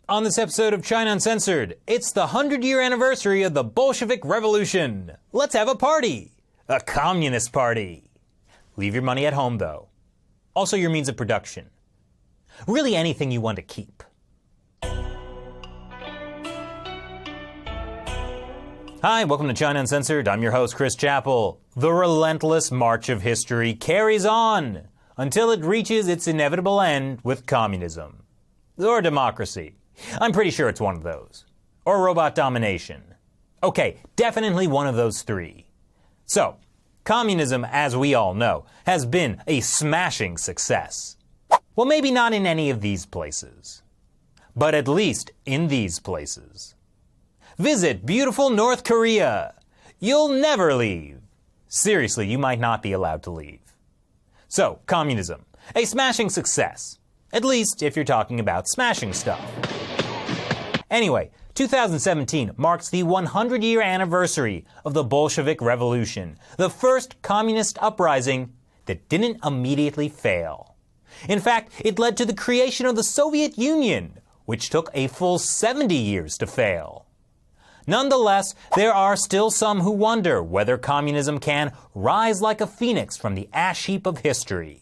On this episode of China Uncensored, it's the 100-year anniversary of the Bolshevik Revolution. Let's have a party! A communist party. Leave your money at home, though. Also your means of production. Really anything you want to keep. Hi, welcome to China Uncensored. I'm your host, Chris Chappell. The relentless march of history carries on until it reaches its inevitable end with communism. Or democracy. I'm pretty sure it's one of those. Or robot domination. Okay, definitely one of those three. So, communism, as we all know, has been a smashing success. Well, maybe not in any of these places. But at least in these places. Visit beautiful North Korea. You'll never leave. Seriously, you might not be allowed to leave. So, communism. A smashing success. At least if you're talking about smashing stuff. Anyway, 2017 marks the 100-year anniversary of the Bolshevik Revolution, the first communist uprising that didn't immediately fail. In fact, it led to the creation of the Soviet Union, which took a full 70 years to fail. Nonetheless, there are still some who wonder whether communism can rise like a phoenix from the ash heap of history.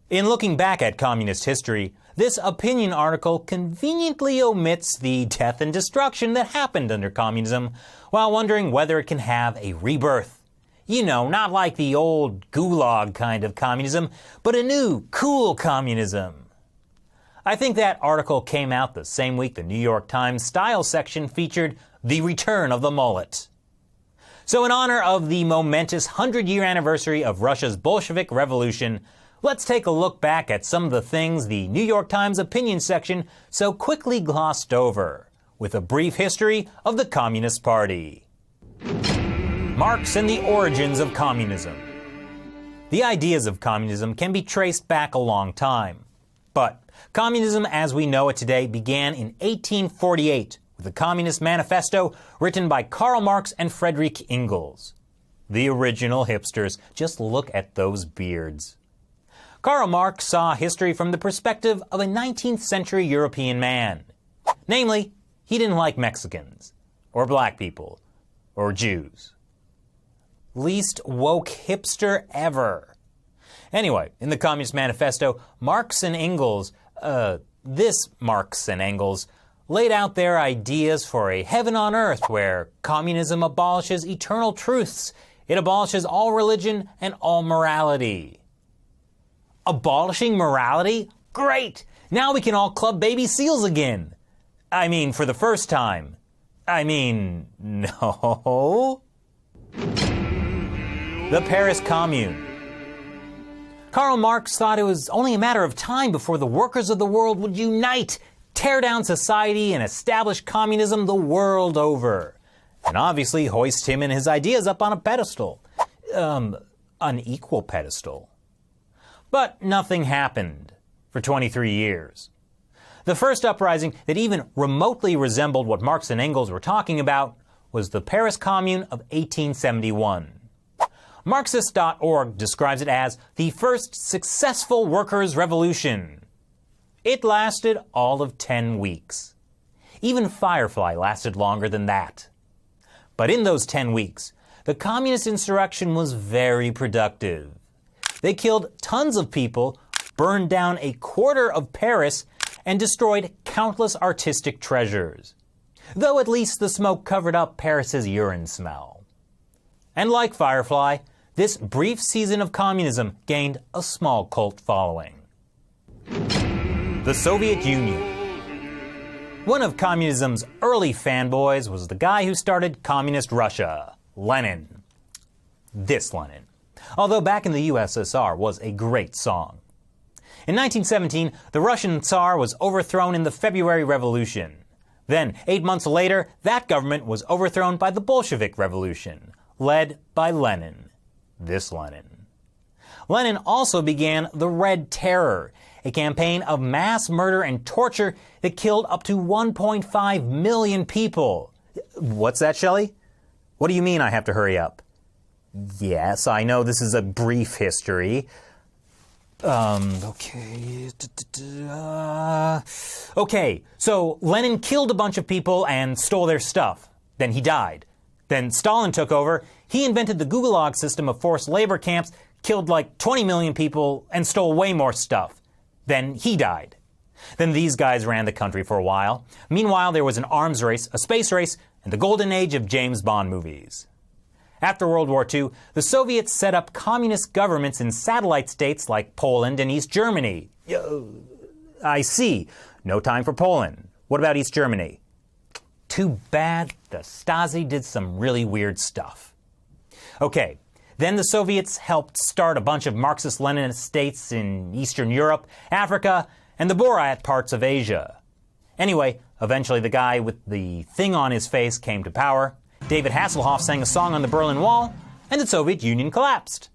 In looking back at communist history, this opinion article conveniently omits the death and destruction that happened under communism, while wondering whether it can have a rebirth. You know, not like the old gulag kind of communism, but a new, cool communism. I think that article came out the same week the New York Times style section featured the return of the mullet. So in honor of the momentous 100-year anniversary of Russia's Bolshevik Revolution, let's take a look back at some of the things the New York Times opinion section so quickly glossed over, with a brief history of the Communist Party. Marx and the origins of communism. The ideas of communism can be traced back a long time, but communism as we know it today began in 1848 with the Communist Manifesto written by Karl Marx and Friedrich Engels. The original hipsters. Just look at those beards. Karl Marx saw history from the perspective of a 19th century European man. Namely, he didn't like Mexicans, or black people, or Jews. Least woke hipster ever. Anyway, in the Communist Manifesto, Marx and Engels, laid out their ideas for a heaven on earth where communism abolishes eternal truths. It abolishes all religion and all morality. Abolishing morality? Great! Now we can all club baby seals again. I mean, for the first time. No. The Paris Commune. Karl Marx thought it was only a matter of time before the workers of the world would unite, tear down society, and establish communism the world over. And obviously hoist him and his ideas up on a pedestal. An equal pedestal. But nothing happened for 23 years. The first uprising that even remotely resembled what Marx and Engels were talking about was the Paris Commune of 1871. Marxist.org describes it as the first successful workers' revolution. It lasted all of 10 weeks. Even Firefly lasted longer than that. But in those 10 weeks, the communist insurrection was very productive. They killed tons of people, burned down a quarter of Paris, and destroyed countless artistic treasures. Though at least the smoke covered up Paris's urine smell. And like Firefly, this brief season of communism gained a small cult following. The Soviet Union. One of communism's early fanboys was the guy who started communist Russia, Lenin. This Lenin. Although Back in the USSR was a great song. In 1917, the Russian Tsar was overthrown in the February Revolution. Then, 8 months later, that government was overthrown by the Bolshevik Revolution, led by Lenin. This Lenin. Lenin also began the Red Terror, a campaign of mass murder and torture that killed up to 1.5 million people. What's that, Shelley? What do you mean I have to hurry up? Yes, I know this is a brief history. Okay, so Lenin killed a bunch of people and stole their stuff. Then he died. Then Stalin took over. He invented the Gulag system of forced labor camps, killed like 20 million people, and stole way more stuff. Then he died. Then these guys ran the country for a while. Meanwhile, there was an arms race, a space race, and the golden age of James Bond movies. After World War II, the Soviets set up communist governments in satellite states like Poland and East Germany. I see. No time for Poland. What about East Germany? Too bad. The Stasi did some really weird stuff. Okay, then the Soviets helped start a bunch of Marxist-Leninist states in Eastern Europe, Africa, and the Borat parts of Asia. Anyway, eventually the guy with the thing on his face came to power. David Hasselhoff sang a song on the Berlin Wall, and the Soviet Union collapsed.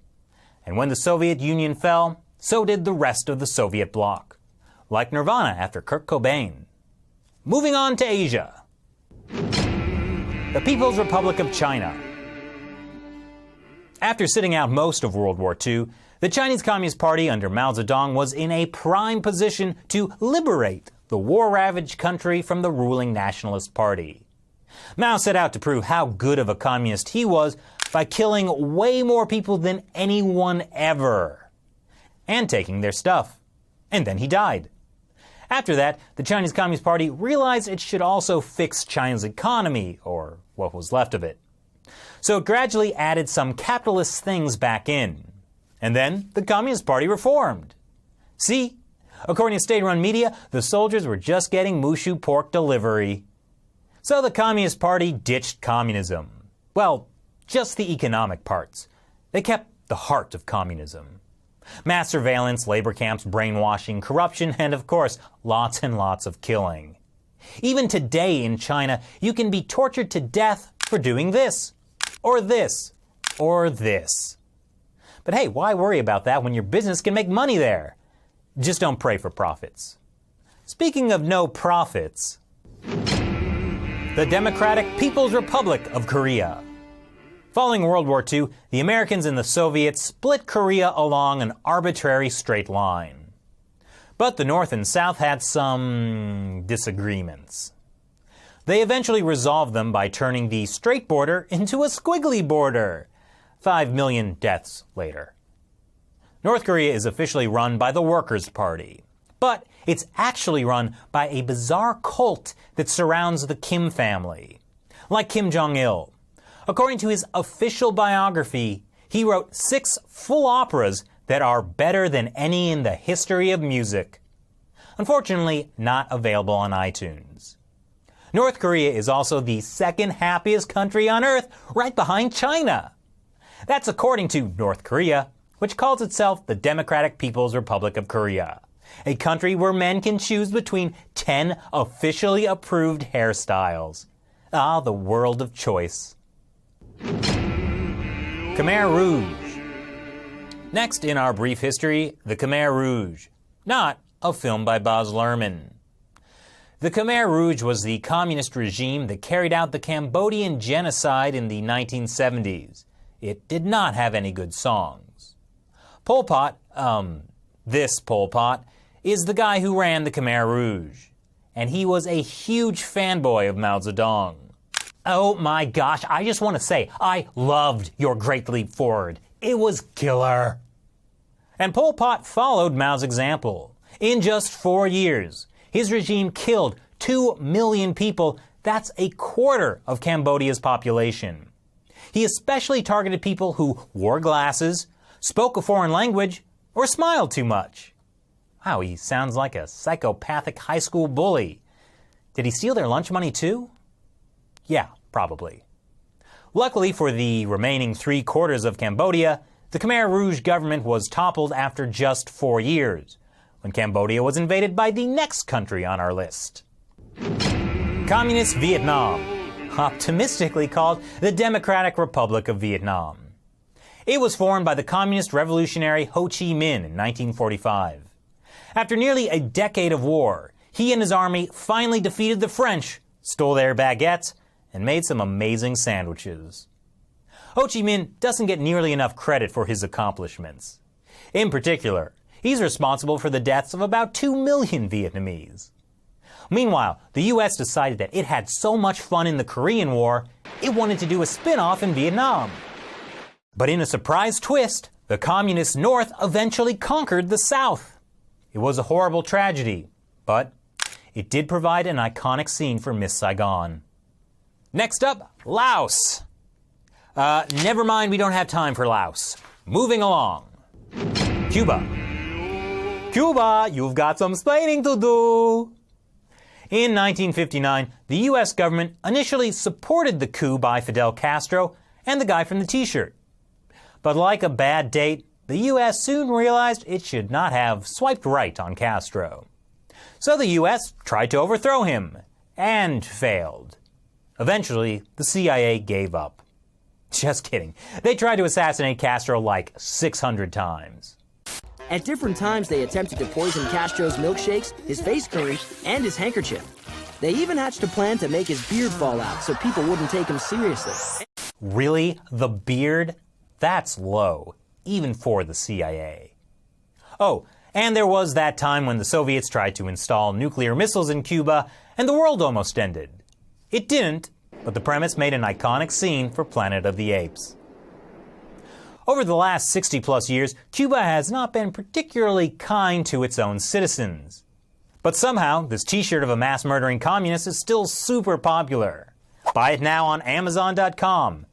And when the Soviet Union fell, so did the rest of the Soviet bloc. Like Nirvana after Kurt Cobain. Moving on to Asia. The People's Republic of China. After sitting out most of World War II, the Chinese Communist Party under Mao Zedong was in a prime position to liberate the war-ravaged country from the ruling Nationalist Party. Mao set out to prove how good of a communist he was by killing way more people than anyone ever. And taking their stuff. And then he died. After that, the Chinese Communist Party realized it should also fix China's economy, or what was left of it. So it gradually added some capitalist things back in. And then the Communist Party reformed. See? According to state-run media, the soldiers were just getting Mushu pork delivery. So the Communist Party ditched communism. Well, just the economic parts. They kept the heart of communism. Mass surveillance, labor camps, brainwashing, corruption, and of course, lots and lots of killing. Even today in China, you can be tortured to death for doing this, or this, or this. But hey, why worry about that when your business can make money there? Just don't pray for profits. Speaking of no profits, the Democratic People's Republic of Korea. Following World War II, the Americans and the Soviets split Korea along an arbitrary straight line. But the North and South had some disagreements. They eventually resolved them by turning the straight border into a squiggly border. 5 million deaths later. North Korea is officially run by the Workers' Party, but it's actually run by a bizarre cult that surrounds the Kim family, like Kim Jong-il. According to his official biography, he wrote 6 full operas that are better than any in the history of music. Unfortunately, not available on iTunes. North Korea is also the second happiest country on earth, right behind China. That's according to North Korea, which calls itself the Democratic People's Republic of Korea, a country where men can choose between 10 officially approved hairstyles. Ah, the world of choice. Khmer Rouge. Next in our brief history, the Khmer Rouge. Not a film by Baz Luhrmann. The Khmer Rouge was the communist regime that carried out the Cambodian genocide in the 1970s. It did not have any good songs. Pol Pot, this Pol Pot, is the guy who ran the Khmer Rouge. And he was a huge fanboy of Mao Zedong. Oh my gosh, I just want to say, I loved your Great Leap Forward. It was killer. And Pol Pot followed Mao's example. In just 4 years, his regime killed 2 million people. That's a quarter of Cambodia's population. He especially targeted people who wore glasses, spoke a foreign language, or smiled too much. Wow, he sounds like a psychopathic high school bully. Did he steal their lunch money too? Yeah, probably. Luckily for the remaining 3/4 of Cambodia, the Khmer Rouge government was toppled after just 4 years, when Cambodia was invaded by the next country on our list. Communist Vietnam, optimistically called the Democratic Republic of Vietnam. It was formed by the communist revolutionary Ho Chi Minh in 1945. After nearly a decade of war, he and his army finally defeated the French, stole their baguettes, and made some amazing sandwiches. Ho Chi Minh doesn't get nearly enough credit for his accomplishments. In particular, He's responsible for the deaths of about 2 million Vietnamese. Meanwhile, the U.S. decided that it had so much fun in the Korean War, it wanted to do a spin-off in Vietnam. But in a surprise twist, the communist North eventually conquered the South. It was a horrible tragedy, but it did provide an iconic scene for Miss Saigon. Next up, Laos. Never mind, we don't have time for Laos. Moving along. Cuba. Cuba, you've got some explaining to do. In 1959, the U.S. government initially supported the coup by Fidel Castro and the guy from the t-shirt. But like a bad date, the U.S. soon realized it should not have swiped right on Castro. So the U.S. tried to overthrow him, and failed. Eventually, the CIA gave up. Just kidding. They tried to assassinate Castro like 600 times. At different times, they attempted to poison Castro's milkshakes, his face cream, and his handkerchief. They even hatched a plan to make his beard fall out so people wouldn't take him seriously. Really? The beard? That's low, even for the CIA. Oh, and there was that time when the Soviets tried to install nuclear missiles in Cuba, and the world almost ended. It didn't, but the premise made an iconic scene for Planet of the Apes. Over the last 60-plus years, Cuba has not been particularly kind to its own citizens. But somehow, this t-shirt of a mass-murdering communist is still super popular. Buy it now on Amazon.com.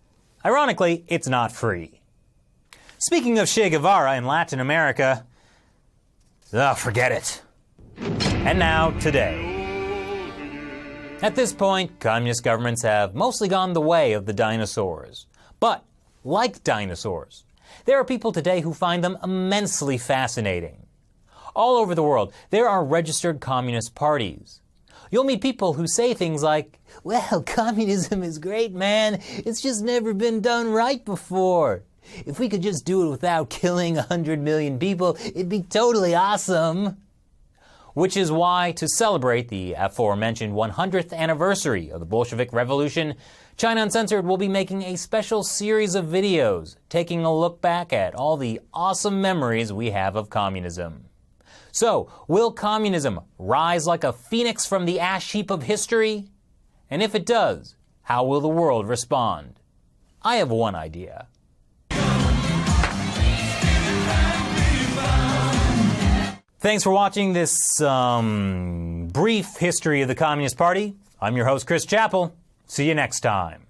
Ironically, it's not free. Speaking of Che Guevara in Latin America, forget it. And now, today. At this point, communist governments have mostly gone the way of the dinosaurs. But, like dinosaurs, there are people today who find them immensely fascinating. All over the world, there are registered communist parties. You'll meet people who say things like, well, communism is great, man. It's just never been done right before. If we could just do it without killing 100 million people, it'd be totally awesome. Which is why, to celebrate the aforementioned 100th anniversary of the Bolshevik Revolution, China Uncensored will be making a special series of videos taking a look back at all the awesome memories we have of communism. So, will communism rise like a phoenix from the ash heap of history? And if it does, how will the world respond? I have one idea. Thanks for watching this brief history of the Communist Party. I'm your host, Chris Chappell. See you next time.